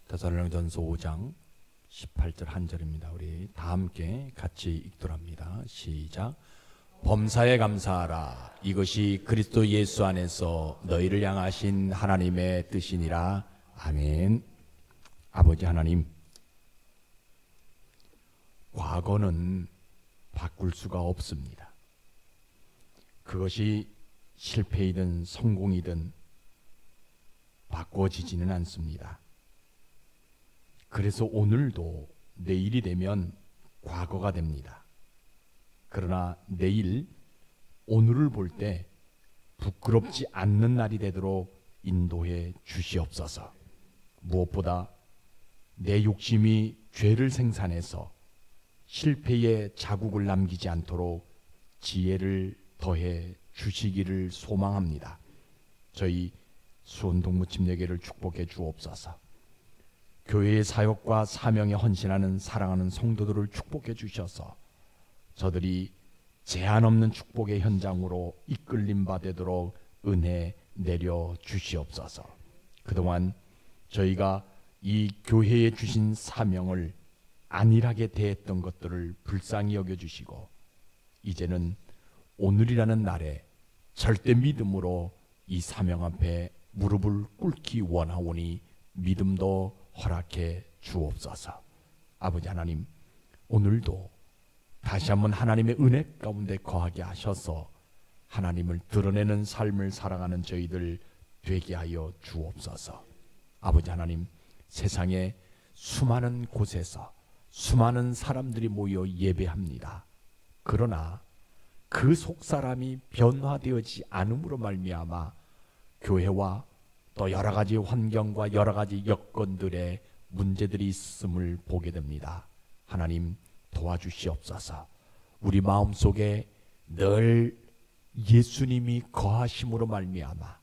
데살로니가전서 5장 18절 한 절입니다. 우리 다 함께 같이 읽도록 합니다. 시작. 범사에 감사하라. 이것이 그리스도 예수 안에서 너희를 향하신 하나님의 뜻이니라. 아멘. 아버지 하나님, 과거는 바꿀 수가 없습니다. 그것이 실패이든 성공이든 바꿔지지는 않습니다. 그래서 오늘도 내일이 되면 과거가 됩니다. 그러나 내일, 오늘을 볼 때 부끄럽지 않는 날이 되도록 인도해 주시옵소서. 무엇보다 내 욕심이 죄를 생산해서 실패의 자국을 남기지 않도록 지혜를 더해 주시기를 소망합니다. 저희 수원동무침례교회를 축복해 주옵소서. 교회의 사역과 사명에 헌신하는 사랑하는 성도들을 축복해 주셔서 저들이 제한 없는 축복의 현장으로 이끌림 받도록 은혜 내려 주시옵소서. 그동안 저희가 이 교회에 주신 사명을 안일하게 대했던 것들을 불쌍히 여겨주시고 이제는 오늘이라는 날에 절대 믿음으로 이 사명 앞에 무릎을 꿇기 원하오니 믿음도 허락해 주옵소서. 아버지 하나님, 오늘도 다시 한번 하나님의 은혜 가운데 거하게 하셔서 하나님을 드러내는 삶을 살아가는 저희들 되게 하여 주옵소서. 아버지 하나님, 세상에 수많은 곳에서 수많은 사람들이 모여 예배합니다. 그러나 그 속사람이 변화되어지 않음으로 말미암아 교회와 또 여러 가지 환경과 여러 가지 여건들의 문제들이 있음을 보게 됩니다. 하나님 도와주시옵소서. 우리 마음속에 늘 예수님이 거하심으로 말미암아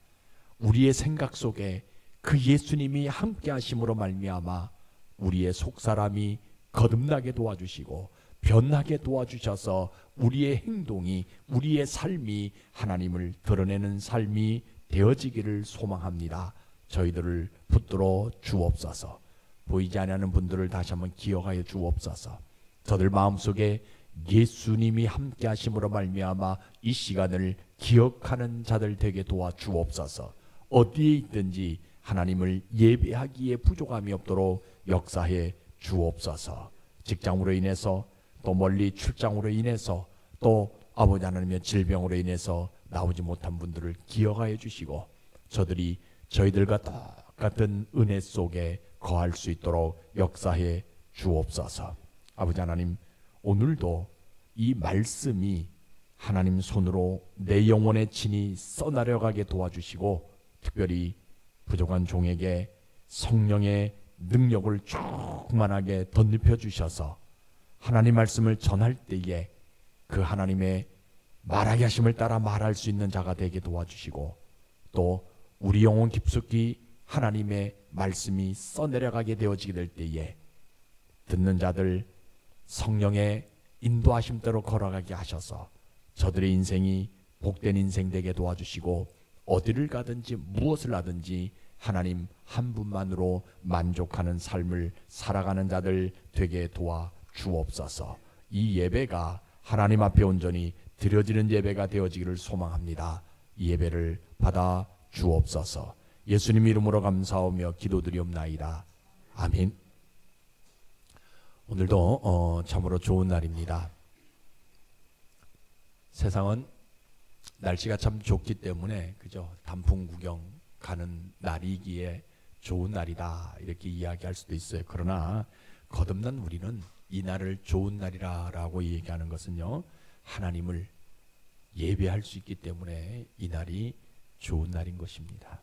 우리의 생각 속에 그 예수님이 함께 하심으로 말미암아 우리의 속사람이 거듭나게 도와주시고 변하게 도와주셔서 우리의 행동이, 우리의 삶이 하나님을 드러내는 삶이 되어지기를 소망합니다. 저희들을 붙들어 주옵소서. 보이지 않는 분들을 다시 한번 기억하여 주옵소서. 저들 마음속에 예수님이 함께 하심으로 말미암아 이 시간을 기억하는 자들 되게 도와 주옵소서. 어디에 있든지 하나님을 예배하기에 부족함이 없도록 역사해 주옵소서. 직장으로 인해서 또 멀리 출장으로 인해서 또 아버지 하나님의 질병으로 인해서 나오지 못한 분들을 기억하여 주시고 저들이 저희들과 똑같은 은혜 속에 거할 수 있도록 역사해 주옵소서. 아버지 하나님, 오늘도 이 말씀이 하나님 손으로 내 영혼의 진이 써나려가게 도와주시고 특별히 부족한 종에게 성령의 능력을 충만하게 덧입혀 주셔서 하나님 말씀을 전할 때에 그 하나님의 말하게 하심을 따라 말할 수 있는 자가 되게 도와주시고 또 우리 영혼 깊숙이 하나님의 말씀이 써내려가게 되어지게 될 때에 듣는 자들 성령의 인도하심대로 걸어가게 하셔서 저들의 인생이 복된 인생 되게 도와주시고 어디를 가든지 무엇을 하든지 하나님 한 분만으로 만족하는 삶을 살아가는 자들 되게 도와 주옵소서. 이 예배가 하나님 앞에 온전히 드려지는 예배가 되어지기를 소망합니다. 이 예배를 받아 주옵소서. 예수님 이름으로 감사하며 기도드리옵나이다. 아멘. 오늘도 참으로 좋은 날입니다. 세상은 날씨가 참 좋기 때문에 그죠? 단풍 구경 가는 날이기에 좋은 날이다 이렇게 이야기할 수도 있어요. 그러나 거듭난 우리는 이 날을 좋은 날이라고 얘기하는 것은요, 하나님을 예배할 수 있기 때문에 이 날이 좋은 날인 것입니다.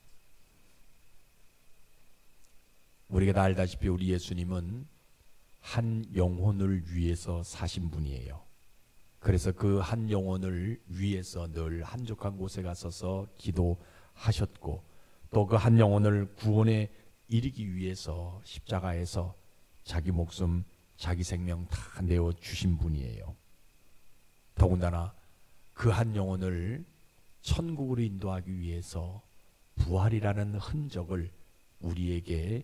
우리가 다 알다시피 우리 예수님은 한 영혼을 위해서 사신 분이에요. 그래서 그 한 영혼을 위해서 늘 한적한 곳에 가서서 기도하셨고 또 그 한 영혼을 구원에 이르기 위해서 십자가에서 자기 목숨, 자기 생명 다 내어주신 분이에요. 더군다나 그 한 영혼을 천국으로 인도하기 위해서 부활이라는 흔적을 우리에게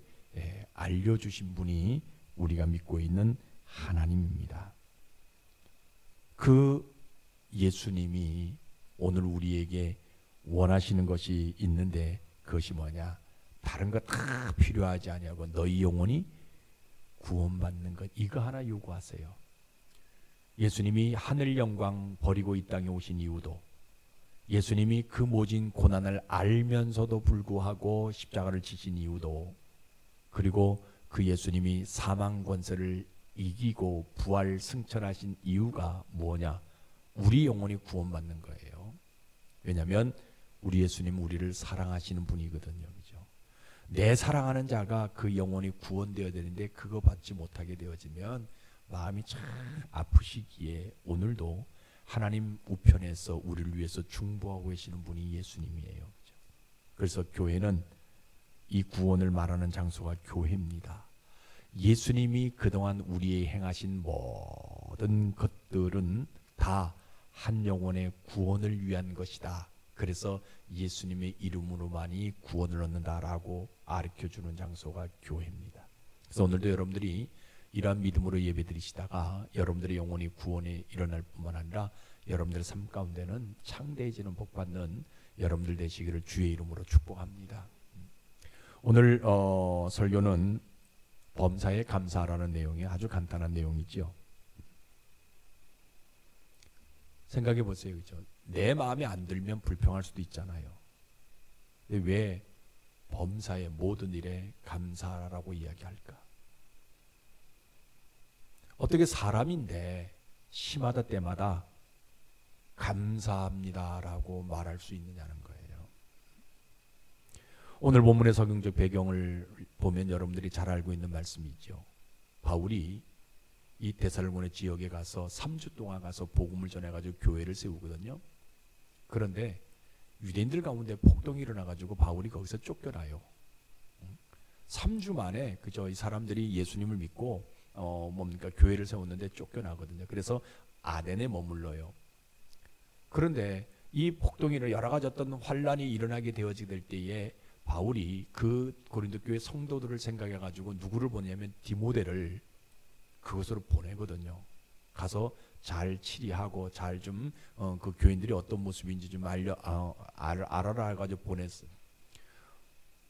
알려주신 분이 우리가 믿고 있는 하나님입니다. 그 예수님이 오늘 우리에게 원하시는 것이 있는데 그것이 뭐냐? 다른 거 다 필요하지 아니하고 너희 영혼이 구원받는 것, 이거 하나 요구하세요. 예수님이 하늘 영광 버리고 이 땅에 오신 이유도, 예수님이 그 모진 고난을 알면서도 불구하고 십자가를 지신 이유도, 그리고 그 예수님이 사망 권세를 이기고 부활 승천하신 이유가 뭐냐? 우리 영혼이 구원받는 거예요. 왜냐하면 우리 예수님 우리를 사랑하시는 분이거든요. 그죠? 내 사랑하는 자가 그 영혼이 구원되어야 되는데 그거 받지 못하게 되어지면 마음이 참 아프시기에 오늘도 하나님 우편에서 우리를 위해서 중보하고 계시는 분이 예수님이에요. 그죠? 그래서 교회는 이 구원을 말하는 장소가 교회입니다. 예수님이 그동안 우리의 행하신 모든 것들은 다 한 영혼의 구원을 위한 것이다. 그래서 예수님의 이름으로만이 구원을 얻는다라고 가르쳐주는 장소가 교회입니다. 그래서 오늘도 여러분들이 이러한 믿음으로 예배드리시다가 여러분들의 영혼이 구원에 일어날 뿐만 아니라 여러분들의 삶 가운데는 창대해지는 복받는 여러분들 되시기를 주의 이름으로 축복합니다. 오늘 설교는 범사에 감사하라는 내용이 아주 간단한 내용이죠. 생각해 보세요. 그죠? 내 마음에 안 들면 불평할 수도 있잖아요. 근데 왜 범사의 모든 일에 감사하라고 이야기할까? 어떻게 사람인데 시마다 때마다 감사합니다라고 말할 수 있느냐는 거예요. 오늘 본문의 성경적 배경을 보면 여러분들이 잘 알고 있는 말씀이죠. 바울이 이 데살로니가 지역에 가서 3주 동안 가서 복음을 전해가지고 교회를 세우거든요. 그런데 유대인들 가운데 폭동이 일어나가지고 바울이 거기서 쫓겨나요. 3주 만에 그저 이 사람들이 예수님을 믿고 교회를 세웠는데 쫓겨나거든요. 그래서 아덴에 머물러요. 그런데 이 폭동이 여러 가지 어떤 환란이 일어나게 되어질 때에 바울이 그 고린도 교회 성도들을 생각해가지고 누구를 보내냐면 디모데를 그곳으로 보내거든요. 가서 잘 치리하고 잘 좀 그 교인들이 어떤 모습인지 좀 알아라 해가지고 보냈어요.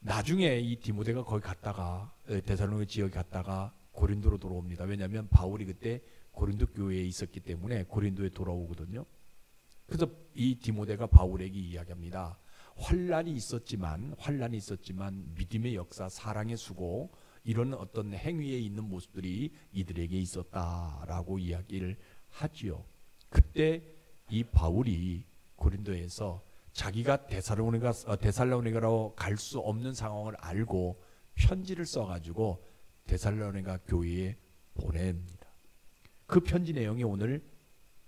나중에 이 디모데가 거기 갔다가 데살로니가 지역에 갔다가 고린도로 돌아옵니다. 왜냐하면 바울이 그때 고린도 교회에 있었기 때문에 고린도에 돌아오거든요. 그래서 이 디모데가 바울에게 이야기합니다. 환란이 있었지만 믿음의 역사, 사랑의 수고, 이런 어떤 행위에 있는 모습들이 이들에게 있었다라고 이야기를 하지요. 그때 이 바울이 고린도에서 자기가 데살로니가로 갈 수 없는 상황을 알고 편지를 써가지고 데살로니가 교회에 보냅니다. 그 편지 내용이 오늘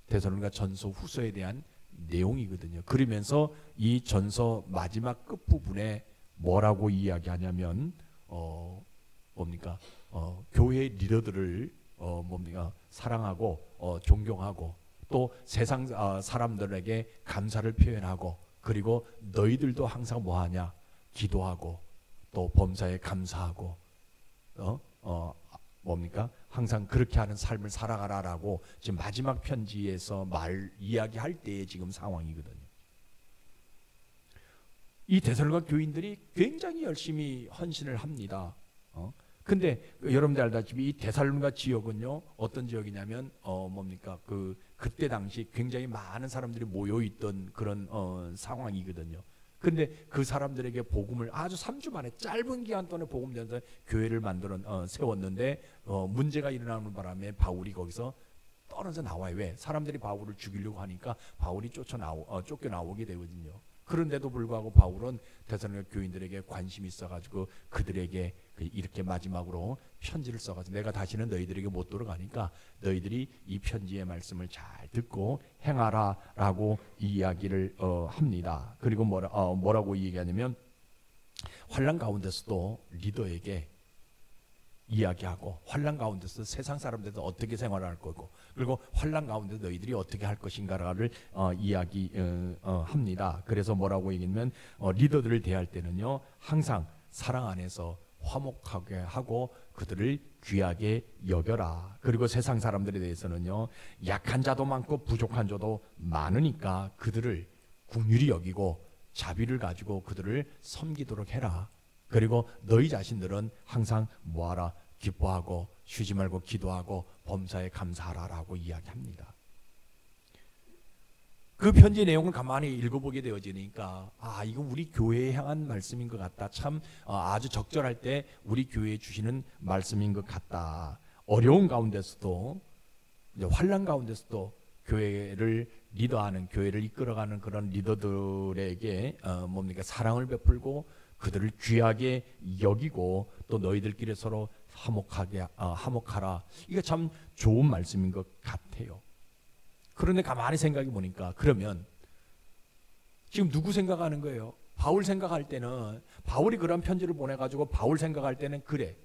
데살로니가 전서 후서에 대한 내용이거든요. 그러면서 이 전서 마지막 끝부분에 뭐라고 이야기하냐면 교회의 리더들을 사랑하고 존경하고 또 세상 사람들에게 감사를 표현하고, 그리고 너희들도 항상 뭐하냐? 기도하고 또 범사에 감사하고 항상 그렇게 하는 삶을 살아가라라고 지금 마지막 편지에서 이야기할 때의 지금 상황이거든요. 이 데살로니가 교인들이 굉장히 열심히 헌신을 합니다. 근데 여러분들 알다시피 이 데살로니가 지역은요 어떤 지역이냐면 그때 당시 굉장히 많은 사람들이 모여 있던 그런 상황이거든요. 근데 그 사람들에게 복음을 아주 3주 만에 짧은 기간 동안에 복음 전서 교회를 만들어 세웠는데 문제가 일어나는 바람에 바울이 거기서 떨어져 나와요. 왜? 사람들이 바울을 죽이려고 하니까 바울이 쫓겨나오게 되거든요. 그런데도 불구하고 바울은 데살로니가 교인들에게 관심이 있어가지고 그들에게 이렇게 마지막으로 편지를 써가지고 내가 다시는 너희들에게 못 돌아가니까 너희들이 이 편지의 말씀을 잘 듣고 행하라라고 이야기를 합니다. 그리고 뭐라고 얘기하냐면 환난 가운데서도 리더에게 이야기하고, 환난 가운데서 세상 사람들도 어떻게 생활할 거고, 그리고 환난 가운데 너희들이 어떻게 할 것인가를 이야기합니다. 그래서 뭐라고 얘기하면 리더들을 대할 때는요 항상 사랑 안에서 화목하게 하고 그들을 귀하게 여겨라. 그리고 세상 사람들에 대해서는요, 약한 자도 많고 부족한 자도 많으니까 그들을 긍휼히 여기고 자비를 가지고 그들을 섬기도록 해라. 그리고 너희 자신들은 항상 뭐하라? 기뻐하고 쉬지 말고 기도하고 범사에 감사하라라고 이야기합니다. 그 편지 내용을 가만히 읽어보게 되어지니까 이거 우리 교회에 향한 말씀인 것 같다. 참 아주 적절할 때 우리 교회에 주시는 말씀인 것 같다. 어려운 가운데서도 환난 가운데서도 교회를 리더하는, 교회를 이끌어가는 그런 리더들에게 사랑을 베풀고 그들을 귀하게 여기고 또 너희들끼리 서로 화목하라. 이게 참 좋은 말씀인 것 같아요. 그런데 가만히 생각해 보니까 그러면 지금 누구 생각하는 거예요? 바울 생각할 때는, 바울이 그런 편지를 보내가지고 바울 생각할 때는 그래,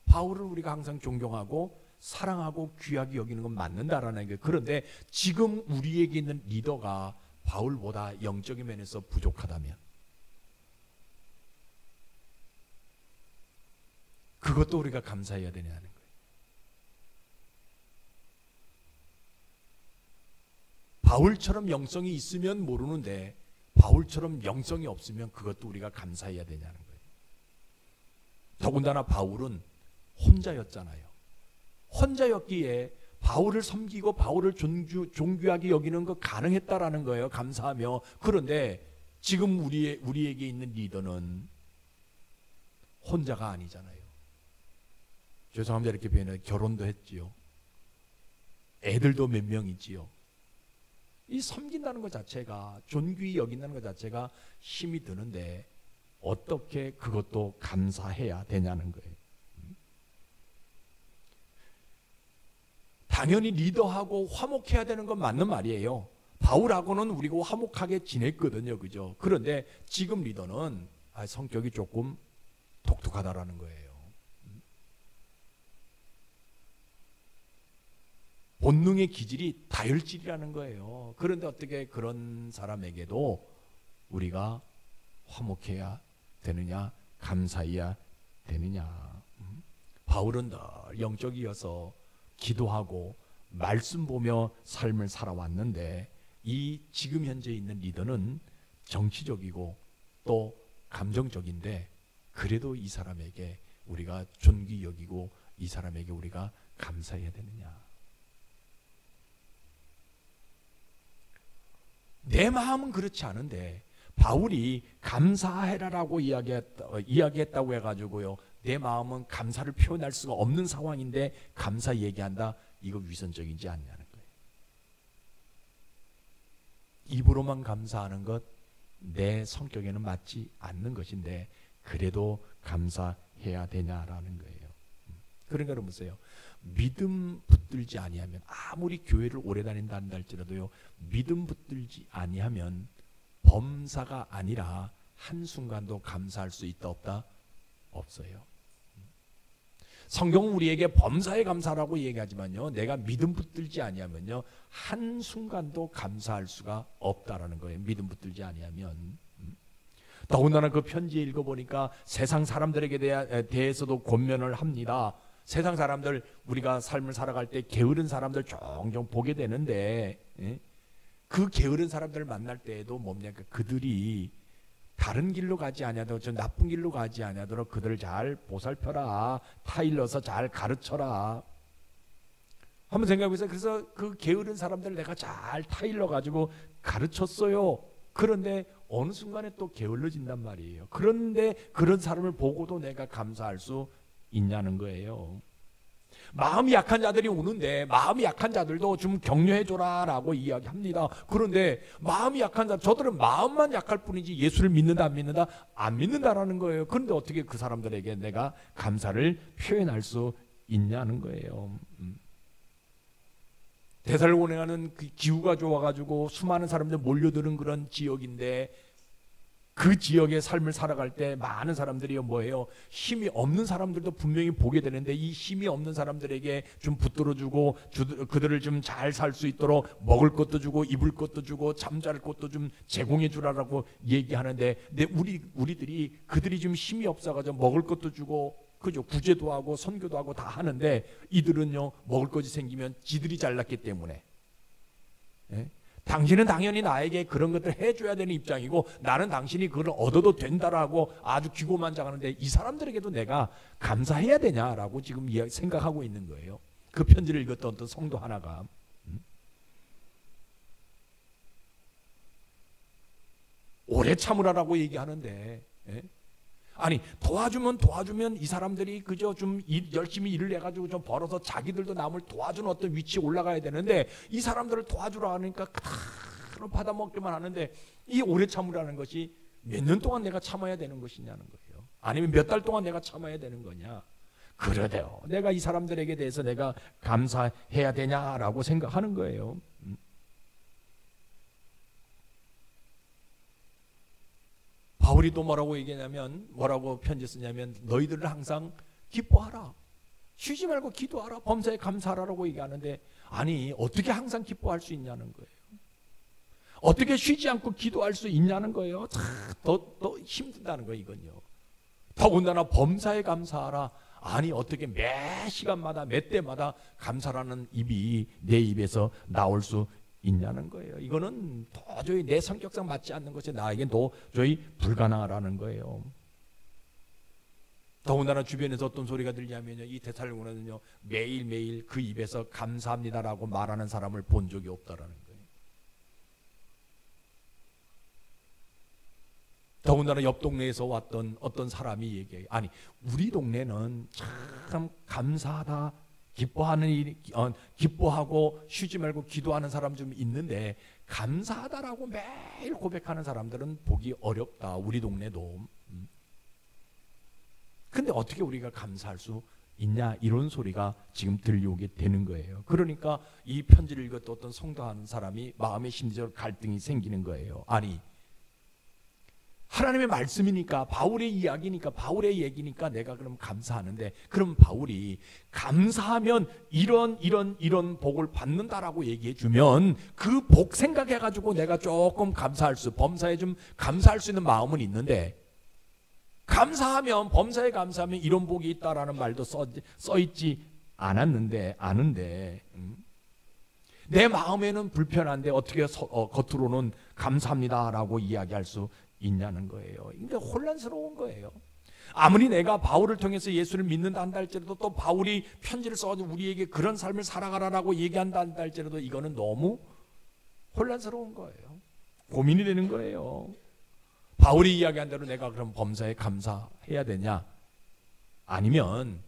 바울을 우리가 항상 존경하고 사랑하고 귀하게 여기는 건 맞는다라는 게. 그런데 지금 우리에게 있는 리더가 바울보다 영적인 면에서 부족하다면 그것도 우리가 감사해야 되냐는 거예요. 바울처럼 영성이 있으면 모르는데 바울처럼 영성이 없으면 그것도 우리가 감사해야 되냐는 거예요. 더군다나 바울은 혼자였잖아요. 혼자였기에 바울을 섬기고 바울을 존귀하게 여기는 거 가능했다라는 거예요. 감사하며. 그런데 지금 우리에게 있는 리더는 혼자가 아니잖아요. 죄송합니다 이렇게 표현해, 결혼도 했지요. 애들도 몇 명이지요. 이 섬긴다는 것 자체가, 존귀히 여긴다는 것 자체가 힘이 드는데 어떻게 그것도 감사해야 되냐는 거예요. 당연히 리더하고 화목해야 되는 건 맞는 말이에요. 바울하고는 우리가 화목하게 지냈거든요. 그죠? 그런데 지금 리더는 성격이 조금 독특하다라는 거예요. 본능의 기질이 다혈질이라는 거예요. 그런데 어떻게 그런 사람에게도 우리가 화목해야 되느냐, 감사해야 되느냐. 바울은 늘 영적이어서 기도하고 말씀 보며 삶을 살아왔는데 이 지금 현재 있는 리더는 정치적이고 또 감정적인데 그래도 이 사람에게 우리가 존귀 여기고 이 사람에게 우리가 감사해야 되느냐. 내 마음은 그렇지 않은데 바울이 감사해라라고 이야기했다고 해가지고요, 내 마음은 감사를 표현할 수가 없는 상황인데 감사 얘기한다. 이거 위선적이지 않냐는 거예요. 입으로만 감사하는 것 내 성격에는 맞지 않는 것인데 그래도 감사해야 되냐라는 거예요. 그러니까 보세요. 믿음 붙들지 아니하면, 아무리 교회를 오래 다닌다 한다 할지라도요, 믿음 붙들지 아니하면 범사가 아니라 한순간도 감사할 수 있다 없다? 없어요. 성경은 우리에게 범사에 감사라고 얘기하지만요, 내가 믿음 붙들지 아니하면요 한순간도 감사할 수가 없다라는 거예요. 믿음 붙들지 아니하면. 더군다나 그 편지 읽어보니까 세상 사람들에게 대해서도 권면을 합니다. 세상 사람들, 우리가 삶을 살아갈 때 게으른 사람들 종종 보게 되는데 그 게으른 사람들을 만날 때에도 뭡니까? 그들이 다른 길로 가지 아니하도록, 저 나쁜 길로 가지 아니하도록 그들을 잘 보살펴라, 타일러서 잘 가르쳐라. 한번 생각해보세요. 그래서 그 게으른 사람들을 내가 잘 타일러 가지고 가르쳤어요. 그런데 어느 순간에 또 게을러진단 말이에요. 그런데 그런 사람을 보고도 내가 감사할 수 있냐는 거예요. 마음이 약한 자들이 오는데 마음이 약한 자들도 좀 격려해줘라 라고 이야기합니다. 그런데 마음이 약한 자, 저들은 마음만 약할 뿐이지 예수를 믿는다 안 믿는다? 안 믿는다라는 거예요. 그런데 어떻게 그 사람들에게 내가 감사를 표현할 수 있냐는 거예요. 데살로니가는 그 기후가 좋아가지고 수많은 사람들 몰려드는 그런 지역인데 그 지역의 삶을 살아갈 때 많은 사람들이 뭐예요? 힘이 없는 사람들도 분명히 보게 되는데 이 힘이 없는 사람들에게 좀 붙들어주고 그들을 좀 잘 살 수 있도록 먹을 것도 주고 입을 것도 주고 잠잘 곳도 좀 제공해 주라라고 얘기하는데, 근데 우리들이 그들이 좀 힘이 없어가지고 먹을 것도 주고 그죠, 구제도 하고 선교도 하고 다 하는데 이들은요 먹을 것이 생기면 지들이 잘났기 때문에, 예? 당신은 당연히 나에게 그런 것들을 해줘야 되는 입장이고 나는 당신이 그걸 얻어도 된다라고 아주 기고만장하는데 이 사람들에게도 내가 감사해야 되냐라고 지금 생각하고 있는 거예요. 그 편지를 읽었던 어떤 성도 하나가 오래 참으라라고 얘기하는데, 예? 아니 도와주면 이 사람들이 그저 좀 열심히 일을 해가지고 좀 벌어서 자기들도 남을 도와주는 어떤 위치에 올라가야 되는데 이 사람들을 도와주라 하니까 그대로 받아먹기만 하는데, 이 오래 참으라는 것이 몇 년 동안 내가 참아야 되는 것이냐는 거예요. 아니면 몇 달 동안 내가 참아야 되는 거냐. 그러대요. 내가 이 사람들에게 대해서 내가 감사해야 되냐라고 생각하는 거예요. 바울이 또 뭐라고 얘기하냐면, 뭐라고 편지 쓰냐면 너희들은 항상 기뻐하라, 쉬지 말고 기도하라, 범사에 감사하라고 얘기하는데, 아니 어떻게 항상 기뻐할 수 있냐는 거예요. 어떻게 쉬지 않고 기도할 수 있냐는 거예요. 더 힘든다는 거예요. 이건요. 더군다나 범사에 감사하라. 아니 어떻게 매 시간마다 매 때마다 감사라는 입이 내 입에서 나올 수 있냐는 거예요. 이거는 도저히 내 성격상 맞지 않는 것이 나에겐 도저히 불가능하라는 거예요. 더군다나 주변에서 어떤 소리가 들냐면요, 이 데살로니가는요 매일매일 그 입에서 감사합니다라고 말하는 사람을 본 적이 없다라는 거예요. 더군다나 옆 동네에서 왔던 어떤 사람이 얘기해요. 아니 우리 동네는 참 감사하다, 기뻐하는 일이, 기뻐하고 쉬지 말고 기도하는 사람 좀 있는데 감사하다라고 매일 고백하는 사람들은 보기 어렵다, 우리 동네도. 근데 어떻게 우리가 감사할 수 있냐, 이런 소리가 지금 들려오게 되는 거예요. 그러니까 이 편지를 읽었던 어떤 성도 한 사람이 마음의 심리적 갈등이 생기는 거예요. 아니 하나님의 말씀이니까, 바울의 이야기니까, 바울의 얘기니까 내가 그럼 감사하는데, 그럼 바울이 감사하면 이런 복을 받는다라고 얘기해 주면 그 복 생각해가지고 내가 조금 범사에 좀 감사할 수 있는 마음은 있는데, 감사하면, 범사에 감사하면 이런 복이 있다라는 말도 써 있지 않았는데, 아는데, 내 마음에는 불편한데 어떻게 겉으로는 감사합니다라고 이야기할 수 있냐는 거예요. 그러니까 혼란스러운 거예요. 아무리 내가 바울을 통해서 예수를 믿는다 한다 할지라도, 또 바울이 편지를 써가지고 우리에게 그런 삶을 살아가라라고 얘기한다 한다 할지라도 이거는 너무 혼란스러운 거예요. 고민이 되는 거예요. 바울이 이야기한 대로 내가 그럼 범사에 감사해야 되냐, 아니면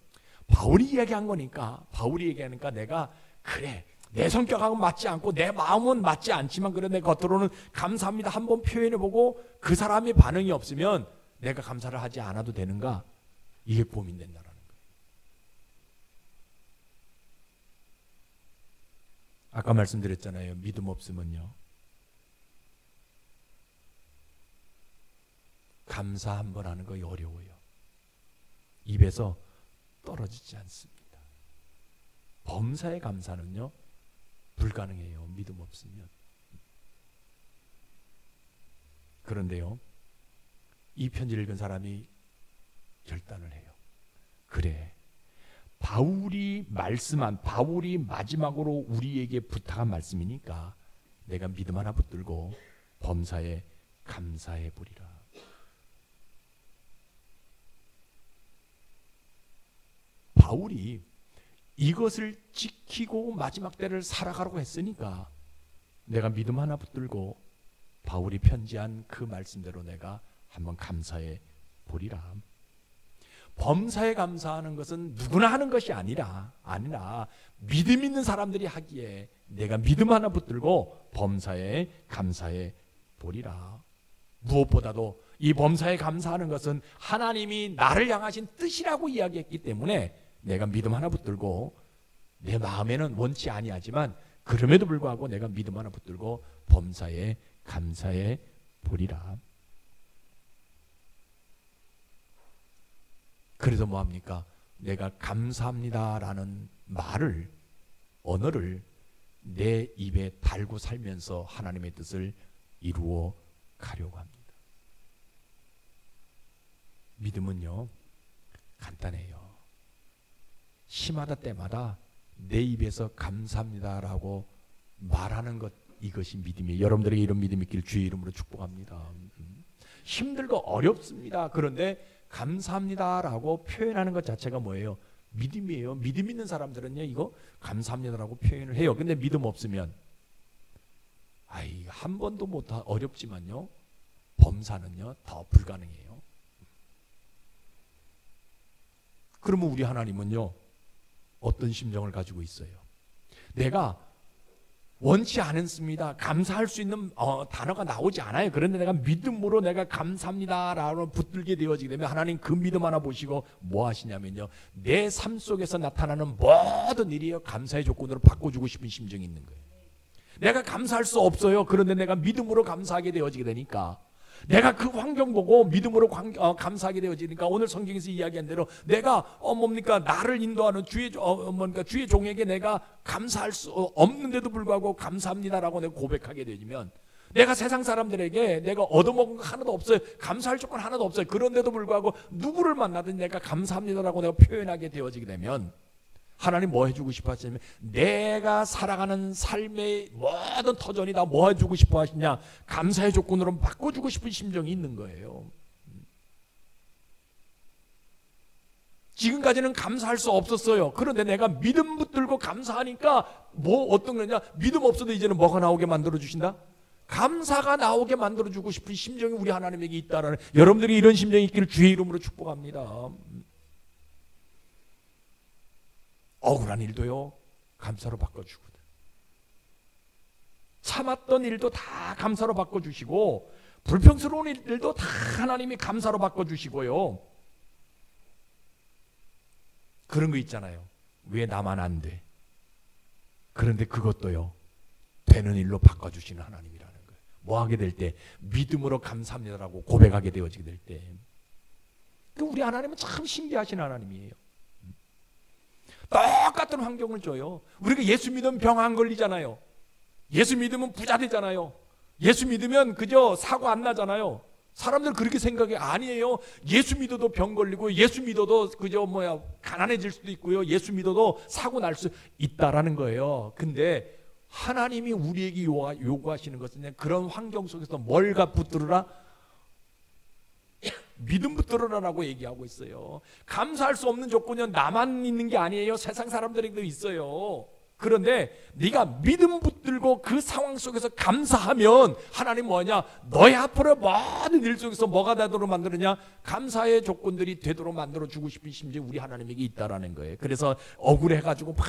바울이 이야기한 거니까, 바울이 얘기하니까 내가 그래 내 성격하고 맞지 않고 내 마음은 맞지 않지만 그래 내 겉으로는 감사합니다 한번 표현해보고 그 사람의 반응이 없으면 내가 감사를 하지 않아도 되는가, 이게 고민된다라는 거예요. 아까 말씀드렸잖아요. 믿음 없으면요 감사 한번 하는 거 어려워요. 입에서 떨어지지 않습니다. 범사의 감사는요 불가능해요, 믿음 없으면. 그런데요 이 편지를 읽은 사람이 결단을 해요. 그래, 바울이 마지막으로 우리에게 부탁한 말씀이니까 내가 믿음 하나 붙들고 범사에 감사해 보리라. 바울이 이것을 지키고 마지막 때를 살아가라고 했으니까 내가 믿음 하나 붙들고 바울이 편지한 그 말씀대로 내가 한번 감사해 보리라. 범사에 감사하는 것은 누구나 하는 것이 아니라 믿음 있는 사람들이 하기에 내가 믿음 하나 붙들고 범사에 감사해 보리라. 무엇보다도 이 범사에 감사하는 것은 하나님이 나를 향하신 뜻이라고 이야기했기 때문에 내가 믿음 하나 붙들고, 내 마음에는 원치 아니하지만 그럼에도 불구하고 내가 믿음 하나 붙들고 범사에 감사해 보리라. 그래서 뭐합니까? 내가 감사합니다라는 말을, 언어를 내 입에 달고 살면서 하나님의 뜻을 이루어 가려고 합니다. 믿음은요, 간단해요. 심하다 때마다 내 입에서 감사합니다라고 말하는 것, 이것이 믿음이에요. 여러분들에게 이런 믿음이 있기를 주의 이름으로 축복합니다. 힘들고 어렵습니다. 그런데 감사합니다라고 표현하는 것 자체가 뭐예요? 믿음이에요. 믿음 있는 사람들은요, 이거 감사합니다라고 표현을 해요. 근데 믿음 없으면, 한 번도 못, 어렵지만요, 범사는요 더 불가능해요. 그러면 우리 하나님은요, 어떤 심정을 가지고 있어요? 내가 원치 않습니다. 감사할 수 있는 단어가 나오지 않아요. 그런데 내가 믿음으로 내가 감사합니다라고 붙들게 되어지게 되면 하나님 그 믿음 하나 보시고 뭐 하시냐면요, 내 삶 속에서 나타나는 모든 일이요, 감사의 조건으로 바꿔주고 싶은 심정이 있는 거예요. 내가 감사할 수 없어요. 그런데 내가 믿음으로 감사하게 되어지게 되니까, 내가 그 환경 보고 믿음으로 감사하게 되어지니까, 오늘 성경에서 이야기한 대로 내가 나를 인도하는 주의 종에게 내가 감사할 수 없는데도 불구하고 감사합니다라고 내가 고백하게 되면, 내가 세상 사람들에게 내가 얻어먹은 거 하나도 없어요. 감사할 조건 하나도 없어요. 그런데도 불구하고 누구를 만나든 내가 감사합니다라고 내가 표현하게 되어지게 되면, 하나님 뭐 해주고 싶어 하시냐면, 내가 살아가는 삶의 모든 터전이 다 뭐 해주고 싶어 하시냐, 감사의 조건으로 바꿔주고 싶은 심정이 있는 거예요. 지금까지는 감사할 수 없었어요. 그런데 내가 믿음 붙들고 감사하니까 어떤 거냐, 믿음 없어도 이제는 뭐가 나오게 만들어 주신다? 감사가 나오게 만들어 주고 싶은 심정이 우리 하나님에게 있다라는, 여러분들이 이런 심정이 있기를 주의 이름으로 축복합니다. 억울한 일도요, 감사로 바꿔주거든. 참았던 일도 다 감사로 바꿔주시고, 불평스러운 일들도 다 하나님이 감사로 바꿔주시고요. 그런 거 있잖아요. 왜 나만 안 돼? 그런데 그것도요, 되는 일로 바꿔주시는 하나님이라는 거예요. 뭐 하게 될 때? 믿음으로 감사합니다라고 고백하게 되어지게 될 때. 우리 하나님은 참 신기하신 하나님이에요. 똑같은 환경을 줘요. 우리가 예수 믿으면 병 안 걸리잖아요. 예수 믿으면 부자 되잖아요. 예수 믿으면 그저 사고 안 나잖아요. 사람들 그렇게 생각해. 아니에요. 예수 믿어도 병 걸리고, 예수 믿어도 그저 가난해질 수도 있고요, 예수 믿어도 사고 날 수 있다라는 거예요. 근데 하나님이 우리에게 요구하시는 것은 그런 환경 속에서 뭘가 붙들으라? 믿음 붙들어라라고 얘기하고 있어요. 감사할 수 없는 조건이 나만 있는 게 아니에요. 세상 사람들에게도 있어요. 그런데 네가 믿음 붙들고 그 상황 속에서 감사하면 하나님 뭐냐? 너의 앞으로 모든 일 속에서 뭐가 되도록 만드느냐? 감사의 조건들이 되도록 만들어주고 싶은 심정이 우리 하나님에게 있다라는 거예요. 그래서 억울해가지고 막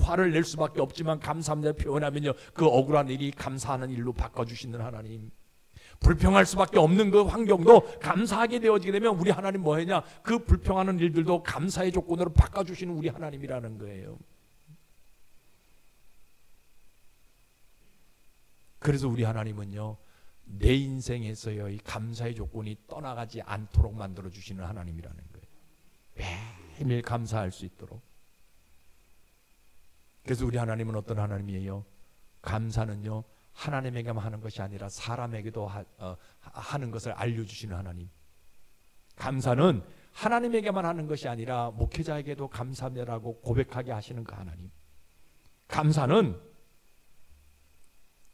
화를 낼 수밖에 없지만 감사합니다 표현하면요, 그 억울한 일이 감사하는 일로 바꿔주시는 하나님. 불평할 수밖에 없는 그 환경도 감사하게 되어지게 되면 우리 하나님 뭐 했냐? 그 불평하는 일들도 감사의 조건으로 바꿔주시는 우리 하나님이라는 거예요. 그래서 우리 하나님은요, 내 인생에서요, 이 감사의 조건이 떠나가지 않도록 만들어주시는 하나님이라는 거예요. 매일 감사할 수 있도록. 그래서 우리 하나님은 어떤 하나님이에요? 감사는요, 하나님에게만 하는 것이 아니라 사람에게도 하는 것을 알려주시는 하나님. 감사는 하나님에게만 하는 것이 아니라 목회자에게도 감사합니다라고 고백하게 하시는 그 하나님. 감사는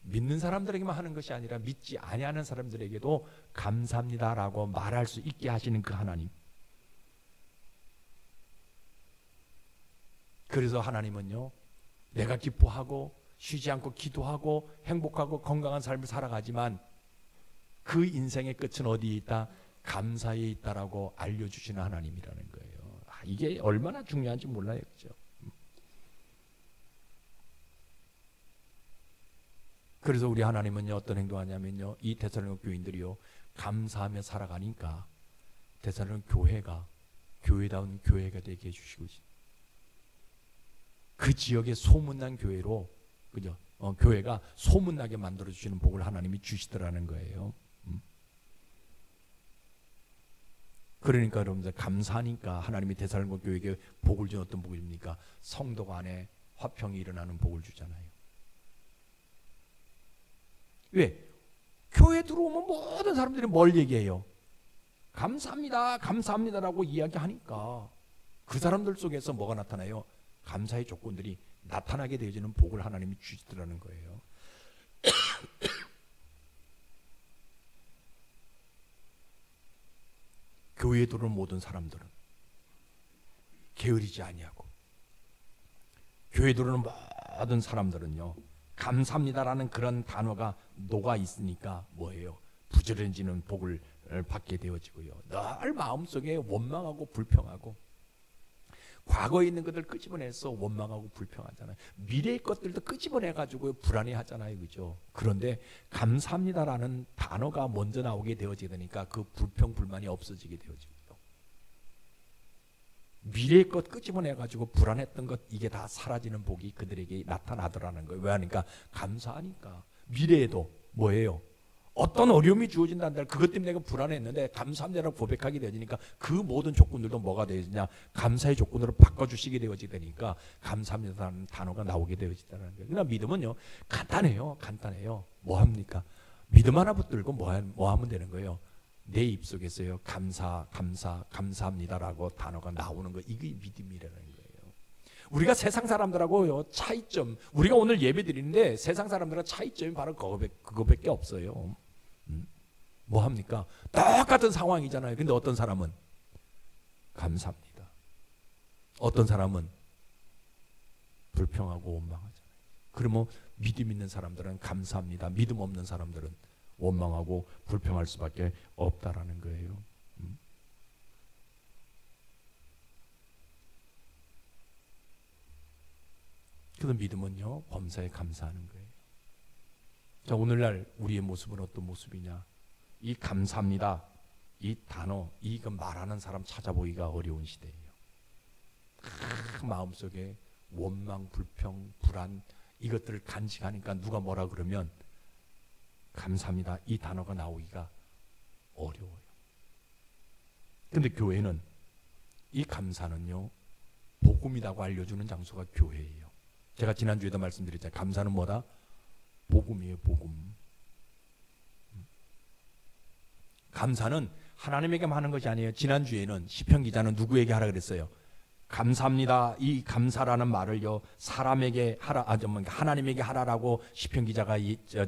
믿는 사람들에게만 하는 것이 아니라 믿지 아니하는 사람들에게도 감사합니다라고 말할 수 있게 하시는 그 하나님. 그래서 하나님은요, 내가 기뻐하고 쉬지 않고 기도하고 행복하고 건강한 삶을 살아가지만 그 인생의 끝은 어디에 있다? 감사에 있다라고 알려주시는 하나님이라는 거예요. 이게 얼마나 중요한지 몰라요, 그죠? 그래서 우리 하나님은요, 어떤 행동하냐면요, 이 데살로니가 교인들이요, 감사하며 살아가니까 데살로니가 교회가 교회다운 교회가 되게 해주시고, 그 지역의 소문난 교회로, 그죠? 교회가 소문나게 만들어주시는 복을 하나님이 주시더라는 거예요. 그러니까 여러분들 감사하니까 하나님이 데살로니가 교회에게 복을 준 어떤 복입니까? 성도 간에 화평이 일어나는 복을 주잖아요. 왜? 교회 들어오면 모든 사람들이 뭘 얘기해요? 감사합니다, 감사합니다라고 이야기하니까 그 사람들 속에서 뭐가 나타나요? 감사의 조건들이 나타나게 되어지는 복을 하나님이 주시더라는 거예요. 교회에 들어오는 모든 사람들은 게으르지 아니하고, 교회에 들어오는 모든 사람들은요, 감사합니다라는 그런 단어가 녹아 있으니까 뭐예요? 부지런지는 복을 받게 되어지고요. 늘 마음속에 원망하고 불평하고, 과거에 있는 것들 끄집어내서 원망하고 불평하잖아요. 미래의 것들도 끄집어내가지고 불안해하잖아요. 그죠? 그런데 감사합니다라는 단어가 먼저 나오게 되어지게 되니까 그 불평, 불만이 없어지게 되어지고요. 미래의 것 끄집어내가지고 불안했던 것, 이게 다 사라지는 복이 그들에게 나타나더라는 거예요. 왜 하니까? 감사하니까. 미래에도 뭐예요? 어떤 어려움이 주어진다는 그것 때문에 내가 불안했는데 감사합니다라고 고백하게 되어지니까 그 모든 조건들도 뭐가 되어지냐? 감사의 조건으로 바꿔주시게 되어지게 되니까 감사합니다라는 단어가 나오게 되어지다는 거예요. 그러나 믿음은요, 간단해요. 간단해요. 뭐 합니까? 믿음 하나 붙들고 뭐 하면 되는 거예요? 내 입속에서요, 감사합니다라고 단어가 나오는 거, 이게 믿음이라는 거예요. 우리가 세상 사람들하고요 차이점, 우리가 오늘 예배 드리는데 세상 사람들과 차이점이 바로 그거밖에 없어요. 뭐 합니까? 똑같은 상황이잖아요. 근데 어떤 사람은 감사합니다, 어떤 사람은 불평하고 원망하잖아요. 그러면 믿음 있는 사람들은 감사합니다, 믿음 없는 사람들은 원망하고 불평할 수밖에 없다라는 거예요. 그 믿음은요, 범사에 감사하는 거예요. 자, 오늘날 우리의 모습은 어떤 모습이냐? 이 감사합니다, 이 단어, 이거 말하는 사람 찾아보기가 어려운 시대예요. 마음속에 원망, 불평, 불안, 이것들을 간직하니까 누가 뭐라 그러면 감사합니다, 이 단어가 나오기가 어려워요. 근데 교회는 이 감사는요, 복음이라고 알려주는 장소가 교회예요. 제가 지난주에도 말씀드렸잖아요. 감사는 뭐다? 복음이에요, 복음. 감사는 하나님에게만 하는 것이 아니에요. 지난주에는 시편 기자는 누구에게 하라 그랬어요? 감사합니다, 이 감사라는 말을요, 사람에게 하라, 하나님에게 하라라고 시편 기자가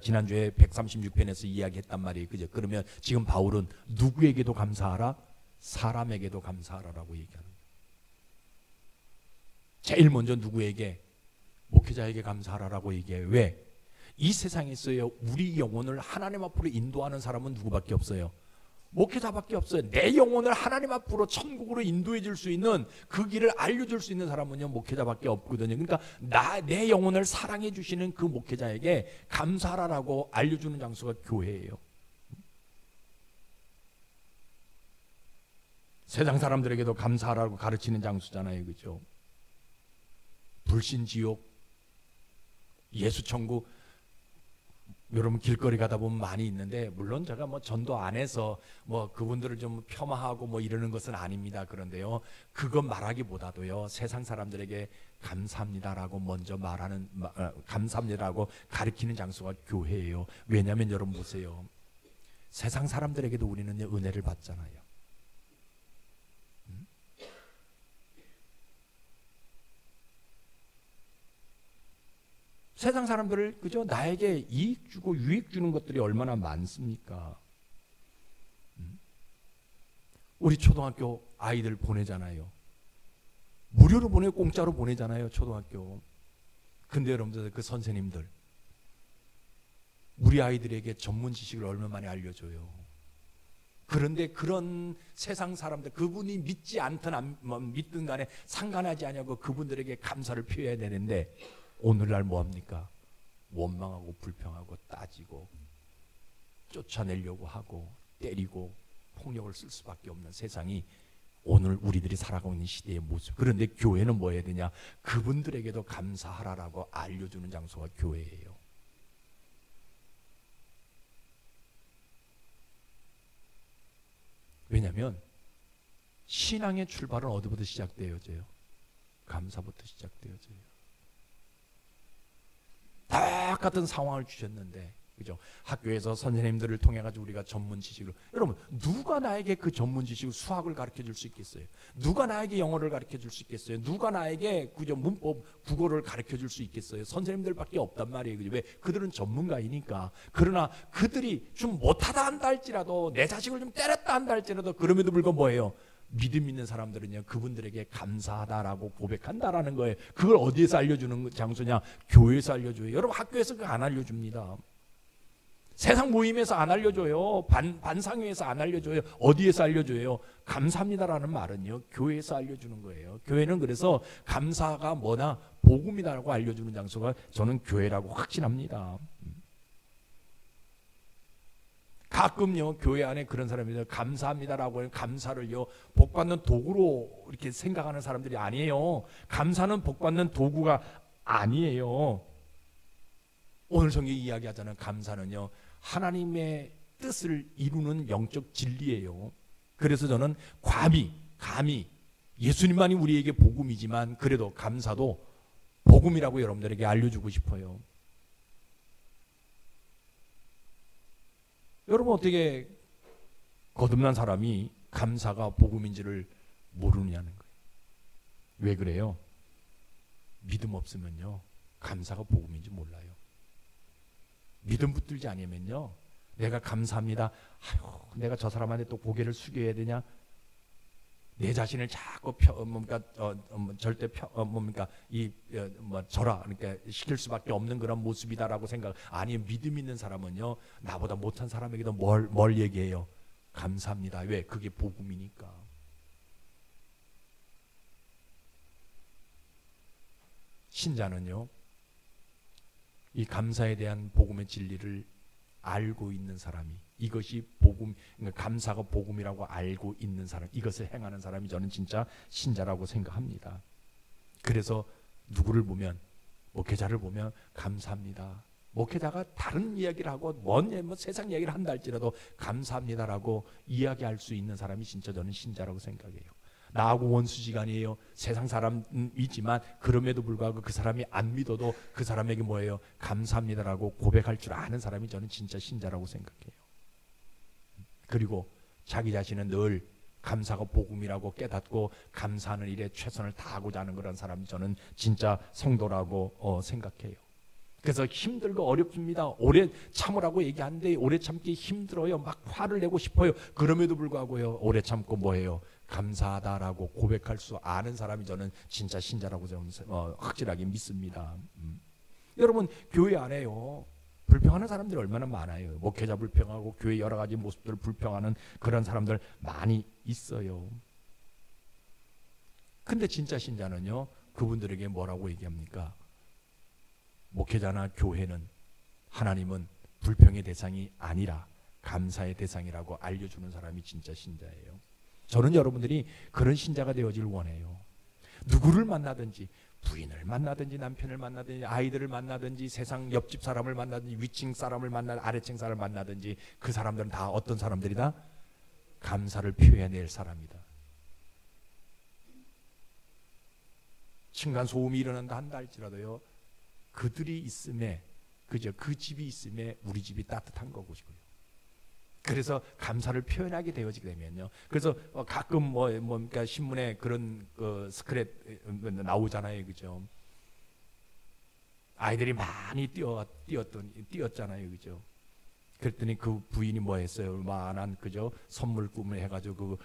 지난주에 136편에서 이야기했단 말이에요. 그죠? 그러면 지금 바울은 누구에게도 감사하라? 사람에게도 감사하라라고 얘기하는 거예요. 제일 먼저 누구에게? 목회자에게 감사하라라고 얘기해요. 왜? 이 세상에서요, 우리 영혼을 하나님 앞으로 인도하는 사람은 누구밖에 없어요? 목회자밖에 없어요. 내 영혼을 하나님 앞으로 천국으로 인도해 줄 수 있는, 그 길을 알려줄 수 있는 사람은요, 목회자밖에 없거든요. 그러니까 내 영혼을 사랑해 주시는 그 목회자에게 감사하라고 알려주는 장소가 교회예요. 세상 사람들에게도 감사하라고 가르치는 장소잖아요. 그죠? 불신지옥, 예수천국, 여러분 길거리 가다 보면 많이 있는데, 물론 제가 뭐 전도 안 해서 뭐 그분들을 좀 폄하하고 뭐 이러는 것은 아닙니다. 그런데요, 그것 말하기보다도요, 세상 사람들에게 감사합니다라고 먼저 말하는, 감사합니다라고 가르치는 장소가 교회예요. 왜냐하면 여러분 보세요, 세상 사람들에게도 우리는 은혜를 받잖아요. 세상 사람들을, 그죠? 나에게 이익 주고 유익 주는 것들이 얼마나 많습니까? 우리 초등학교 아이들 보내잖아요. 무료로 보내고 공짜로 보내잖아요, 초등학교. 근데 여러분들, 그 선생님들 우리 아이들에게 전문 지식을 얼마 많이 알려줘요. 그런데 그런 세상 사람들, 그분이 믿지 않든 안 믿든 간에 상관하지 않냐고 그분들에게 감사를 표해야 되는데, 오늘날 뭐합니까? 원망하고 불평하고 따지고 쫓아내려고 하고 때리고 폭력을 쓸 수밖에 없는 세상이 오늘 우리들이 살아가고 있는 시대의 모습. 그런데 교회는 뭐 해야 되냐? 그분들에게도 감사하라라고 알려주는 장소가 교회예요. 왜냐하면 신앙의 출발은 어디부터 시작되어져요? 감사부터 시작되어져요. 똑같은 상황을 주셨는데, 그죠? 학교에서 선생님들을 통해 가지고 우리가 전문 지식을, 여러분 누가 나에게 그 전문 지식을 수학을 가르쳐 줄 수 있겠어요? 누가 나에게 영어를 가르쳐 줄 수 있겠어요? 누가 나에게 그저 문법 국어를 가르쳐 줄 수 있겠어요? 선생님들밖에 없단 말이에요. 그죠? 왜? 그들은 전문가이니까. 그러나 그들이 좀 못하다 한다 할지라도, 내 자식을 좀 때렸다 한다 할지라도, 그럼에도 불구하고 뭐예요? 믿음 있는 사람들은요, 그분들에게 감사하다라고 고백한다라는 거예요. 그걸 어디에서 알려주는 장소냐? 교회에서 알려줘요. 여러분 학교에서 그거 안 알려줍니다. 세상 모임에서 안 알려줘요. 반상회에서 안 알려줘요. 어디에서 알려줘요? 감사합니다라는 말은요, 교회에서 알려주는 거예요. 교회는 그래서 감사가 뭐나 복음이다라고 알려주는 장소가 저는 교회라고 확신합니다. 가끔요, 교회 안에 그런 사람이 감사합니다라고 하는 감사를요, 복받는 도구로 이렇게 생각하는 사람들이 아니에요. 감사는 복받는 도구가 아니에요. 오늘 성경이 이야기하자는 감사는요, 하나님의 뜻을 이루는 영적 진리예요. 그래서 저는 감히 예수님만이 우리에게 복음이지만 그래도 감사도 복음이라고 여러분들에게 알려주고 싶어요. 여러분 어떻게 거듭난 사람이 감사가 복음인지를 모르느냐는 거예요. 왜 그래요? 믿음 없으면요, 감사가 복음인지 몰라요. 믿음 붙들지 않으면요, 내가 감사합니다, 아유, 내가 저 사람한테 또 고개를 숙여야 되냐, 내 자신을 자꾸 절대 저라, 그러니까 시킬 수밖에 없는 그런 모습이다라고 생각. 아니, 믿음 있는 사람은요, 나보다 못한 사람에게도 뭘 얘기해요? 감사합니다. 왜? 그게 복음이니까. 신자는요, 이 감사에 대한 복음의 진리를 알고 있는 사람이, 이것이 복음, 그러니까 감사가 복음이라고 알고 있는 사람, 이것을 행하는 사람이 저는 진짜 신자라고 생각합니다. 그래서 누구를 보면, 목회자를 보면 감사합니다. 목회자가 다른 이야기를 하고 뭐 세상 이야기를 한다 할지라도 감사합니다라고 이야기할 수 있는 사람이 진짜 저는 신자라고 생각해요. 나하고 원수지간이에요. 세상 사람이지만 그럼에도 불구하고 그 사람이 안 믿어도 그 사람에게 뭐예요? 감사합니다라고 고백할 줄 아는 사람이 저는 진짜 신자라고 생각해요. 그리고 자기 자신은 늘 감사가 복음이라고 깨닫고 감사하는 일에 최선을 다하고자 하는 그런 사람이 저는 진짜 성도라고 생각해요. 그래서 힘들고 어렵습니다. 오래 참으라고 얘기하는데 오래 참기 힘들어요. 막 화를 내고 싶어요. 그럼에도 불구하고요, 오래 참고 뭐예요? 감사하다라고 고백할 수 아는 사람이 저는 진짜 신자라고 저는 확실하게 믿습니다. 여러분 교회 안에요, 불평하는 사람들이 얼마나 많아요. 목회자 불평하고 교회 여러 가지 모습들을 불평하는 그런 사람들 많이 있어요. 근데 진짜 신자는요, 그분들에게 뭐라고 얘기합니까? 목회자나 교회는, 하나님은 불평의 대상이 아니라 감사의 대상이라고 알려주는 사람이 진짜 신자예요. 저는 여러분들이 그런 신자가 되어질 원해요. 누구를 만나든지, 부인을 만나든지 남편을 만나든지 아이들을 만나든지 세상 옆집 사람을 만나든지 위층 사람을 만나든지 아래층 사람을 만나든지 그 사람들은 다 어떤 사람들이다? 감사를 표현해낼 사람이다. 층간소음이 일어난다 한다 할지라도요, 그들이 있음에, 그죠? 그 집이 있음에 우리 집이 따뜻한 거고요. 그래서 감사를 표현하게 되어지게 되면요. 그래서 가끔 뭡니까 신문에 그런 스크랩 나오잖아요, 그죠? 아이들이 많이 뛰었잖아요, 그죠? 그랬더니 그 부인이 뭐 했어요? 얼마나 그죠? 선물 꿈을 해가지고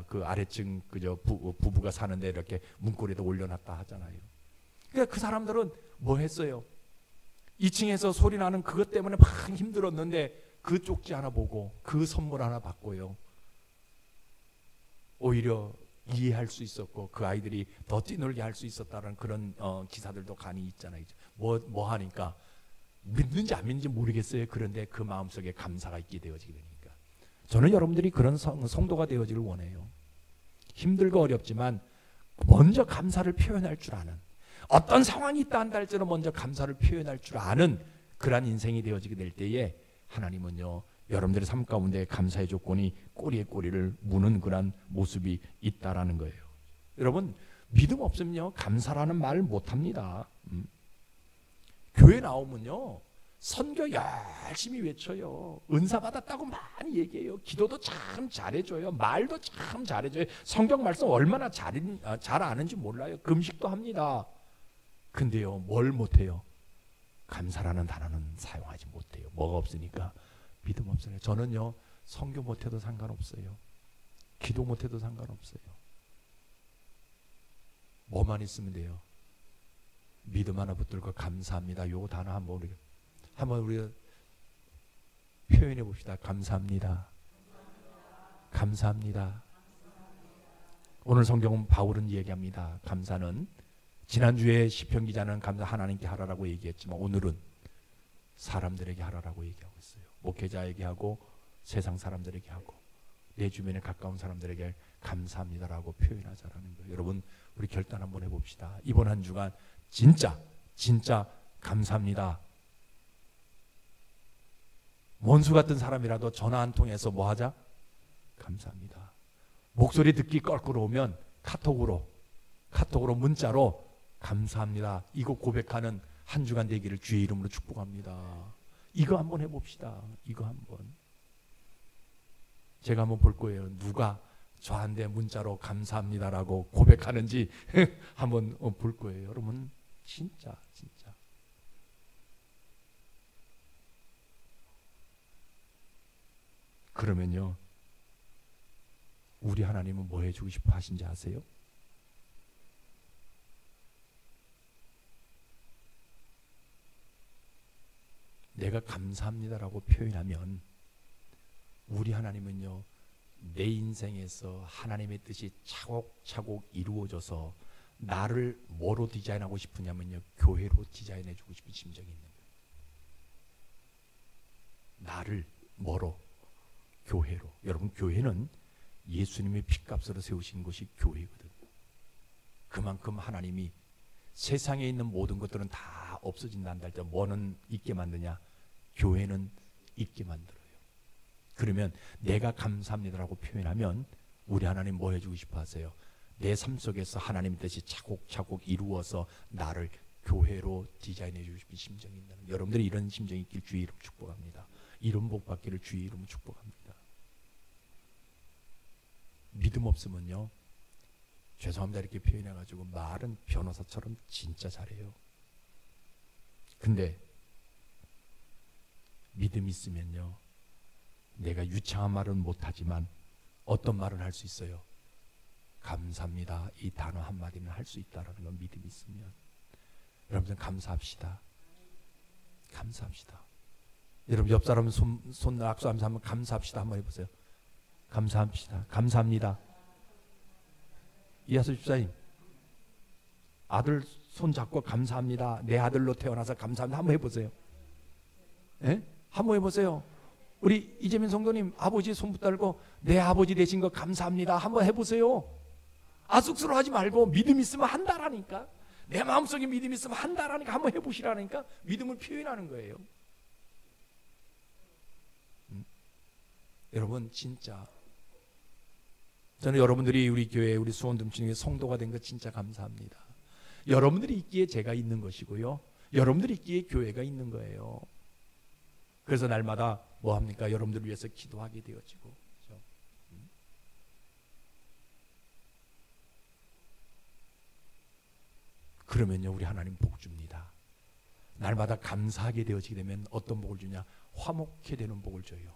그 아래층 그죠? 부부가 사는데 이렇게 문고리에다 올려놨다 하잖아요. 그러니까 그 사람들은 뭐 했어요? 2층에서 소리 나는 그것 때문에 막 힘들었는데 그 쪽지 하나 보고 그 선물 하나 받고요, 오히려 이해할 수 있었고 그 아이들이 더 뛰놀게 할 수 있었다는 그런 기사들도 간이 있잖아요. 뭐 하니까 믿는지 안 믿는지 모르겠어요. 그런데 그 마음속에 감사가 있게 되어지게 되니까 저는 여러분들이 그런 성도가 되어지길 원해요. 힘들고 어렵지만 먼저 감사를 표현할 줄 아는, 어떤 상황이 있다 한다 할지라도 먼저 감사를 표현할 줄 아는 그러한 인생이 되어지게 될 때에 하나님은요, 여러분들의 삶 가운데 감사의 조건이 꼬리에 꼬리를 무는 그런 모습이 있다라는 거예요. 여러분, 믿음 없으면요 감사라는 말 못합니다. 교회 나오면요 선교 열심히 외쳐요. 은사 받았다고 많이 얘기해요. 기도도 참 잘해줘요. 말도 참 잘해줘요. 성경 말씀 얼마나 잘 아는지 몰라요. 금식도 합니다. 근데요 뭘 못해요? 감사라는 단어는 사용하지 못해요. 뭐가 없으니까? 믿음 없어요. 저는요 성교 못해도 상관없어요. 기도 못해도 상관없어요. 뭐만 있으면 돼요? 믿음 하나 붙들고 감사합니다. 요 단어 한번 우리가 표현해 봅시다. 감사합니다. 감사합니다. 오늘 성경은 바울은 얘기합니다. 감사는 지난주에 시편 기자는 감사 하나님께 하라라고 얘기했지만 오늘은 사람들에게 하라라고 얘기하고 있어요. 목회자에게 하고 세상 사람들에게 하고 내 주변에 가까운 사람들에게 감사합니다라고 표현하자라는 거예요. 여러분 우리 결단 한번 해봅시다. 이번 한 주간 진짜 감사합니다. 원수 같은 사람이라도 전화 한 통해서 뭐 하자? 감사합니다. 목소리 듣기 껄끄러우면 카톡으로 문자로 감사합니다. 이거 고백하는 한 주간 되기를 주의 이름으로 축복합니다. 이거 한번 해봅시다. 이거 한번. 제가 한번 볼 거예요. 누가 저한테 문자로 감사합니다라고 고백하는지 한번 볼 거예요. 여러분 진짜 그러면요 우리 하나님은 뭐 해주고 싶어 하신지 아세요? 내가 감사합니다라고 표현하면 우리 하나님은요 내 인생에서 하나님의 뜻이 차곡차곡 이루어져서 나를 뭐로 디자인하고 싶으냐면요 교회로 디자인해주고 싶은 심정이 있는 거예요. 나를 뭐로? 교회로. 여러분 교회는 예수님의 핏값으로 세우신 것이 교회거든요. 그만큼 하나님이 세상에 있는 모든 것들은 다 없어진다는 때 뭐는 있게 만드냐? 교회는 있게 만들어요. 그러면 내가 감사합니다라고 표현하면 우리 하나님 뭐 해주고 싶어 하세요? 내 삶 속에서 하나님의 뜻이 차곡차곡 이루어서 나를 교회로 디자인해 주고 싶은 심정이 있는 여러분들이 이런 심정이 있길 주의 이름 축복합니다. 이런 복 받기를 주의 이름으로 축복합니다. 믿음 없으면요 죄송합니다 이렇게 표현해가지고 말은 변호사처럼 진짜 잘해요. 근데 믿음 있으면요 내가 유창한 말은 못하지만 어떤 말은 할 수 있어요? 감사합니다 이 단어 한마디는 할 수 있다는 건 믿음이 있으면 여러분들 감사합시다. 감사합시다. 여러분 옆 사람 손 악수하면서 한번 감사합시다 한번 해보세요. 감사합시다. 감사합니다. 이하수 집사님 아들 손 잡고 감사합니다. 내 아들로 태어나서 감사합니다 한번 해보세요. 예? 한번 해보세요. 우리 이재민 성도님 아버지 손 붙들고 내 아버지 되신 거 감사합니다 한번 해보세요. 쑥스러워하지 말고 믿음 있으면 한다라니까. 내 마음속에 믿음 있으면 한다라니까. 한번 해보시라니까. 믿음을 표현하는 거예요. 여러분 진짜 저는 여러분들이 우리 교회 우리 수원dom친의 성도가 된 거 진짜 감사합니다. 여러분들이 있기에 제가 있는 것이고요 여러분들이 있기에 교회가 있는 거예요. 그래서 날마다 뭐 합니까? 여러분들을 위해서 기도하게 되어지고 그렇죠? 그러면요 우리 하나님 복 줍니다. 날마다 감사하게 되어지게 되면 어떤 복을 주냐? 화목해 되는 복을 줘요.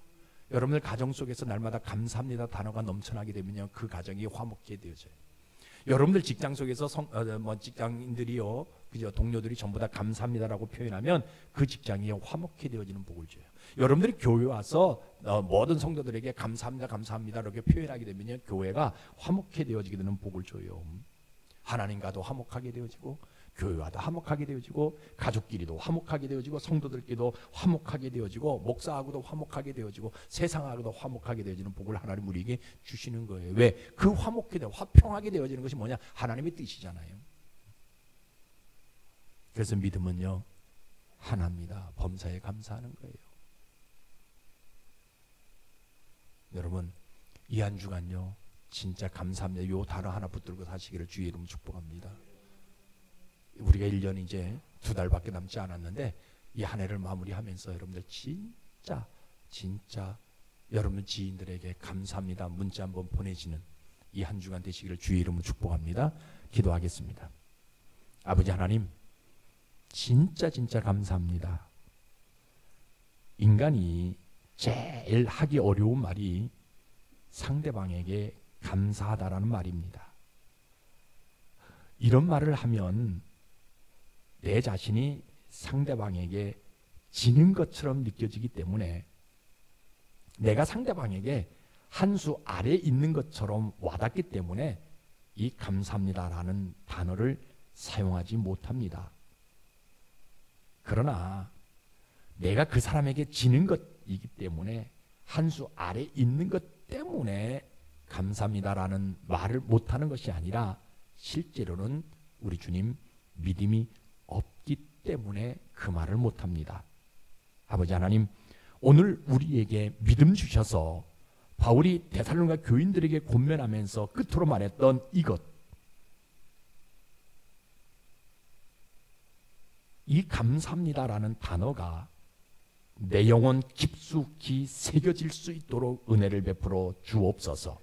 여러분들 가정 속에서 날마다 감사합니다 단어가 넘쳐나게 되면요 그 가정이 화목해 되어져요. 여러분들 직장 속에서 직장인들이요 그죠 동료들이 전부 다 감사합니다라고 표현하면 그 직장이 화목해 되어지는 복을 줘요. 여러분들이 교회 와서 모든 성도들에게 감사합니다 이렇게 표현하게 되면요 교회가 화목해 되어지게 되는 복을 줘요. 하나님과도 화목하게 되어지고 교회와도 화목하게 되어지고 가족끼리도 화목하게 되어지고 성도들끼리도 화목하게 되어지고 목사하고도 화목하게 되어지고 세상하고도 화목하게 되어지는 복을 하나님 우리에게 주시는 거예요. 왜? 그 화목하게 화평하게 되어지는 것이 뭐냐? 하나님의 뜻이잖아요. 그래서 믿음은요 하나입니다. 범사에 감사하는 거예요. 여러분, 이 한 주간요 진짜 감사합니다. 요 단어 하나 붙들고 사시기를 주의 이름 축복합니다. 우리가 1년 이제 2달밖에 남지 않았는데 이 한 해를 마무리하면서 여러분들 진짜 여러분 지인들에게 감사합니다 문자 한번 보내지는 이 한 주간 되시기를 주의 이름으로 축복합니다. 기도하겠습니다. 아버지 하나님, 진짜 감사합니다. 인간이 제일 하기 어려운 말이 상대방에게 감사하다라는 말입니다. 이런 말을 하면 내 자신이 상대방에게 지는 것처럼 느껴지기 때문에 내가 상대방에게 한 수 아래 있는 것처럼 와닿기 때문에 이 감사합니다라는 단어를 사용하지 못합니다. 그러나 내가 그 사람에게 지는 것이기 때문에 한 수 아래 있는 것 때문에 감사합니다라는 말을 못하는 것이 아니라 실제로는 우리 주님 믿음이 없기 때문에 그 말을 못합니다. 아버지 하나님, 오늘 우리에게 믿음 주셔서 바울이 데살로니가 교인들에게 권면하면서 끝으로 말했던 이것, 이 감사합니다라는 단어가 내 영혼 깊숙이 새겨질 수 있도록 은혜를 베풀어 주옵소서.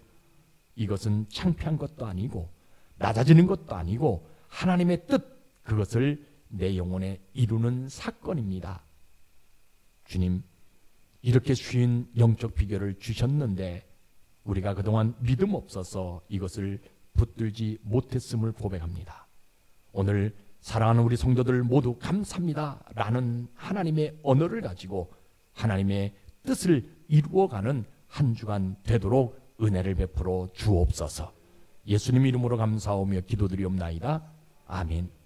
이것은 창피한 것도 아니고 낮아지는 것도 아니고 하나님의 뜻, 그것을 내 영혼에 이루는 사건입니다. 주님, 이렇게 쉬운 영적 비결을 주셨는데 우리가 그동안 믿음 없어서 이것을 붙들지 못했음을 고백합니다. 오늘 사랑하는 우리 성도들 모두 감사합니다 라는 하나님의 언어를 가지고 하나님의 뜻을 이루어가는 한 주간 되도록 은혜를 베풀어 주옵소서. 예수님 이름으로 감사하며 기도드리옵나이다. 아멘.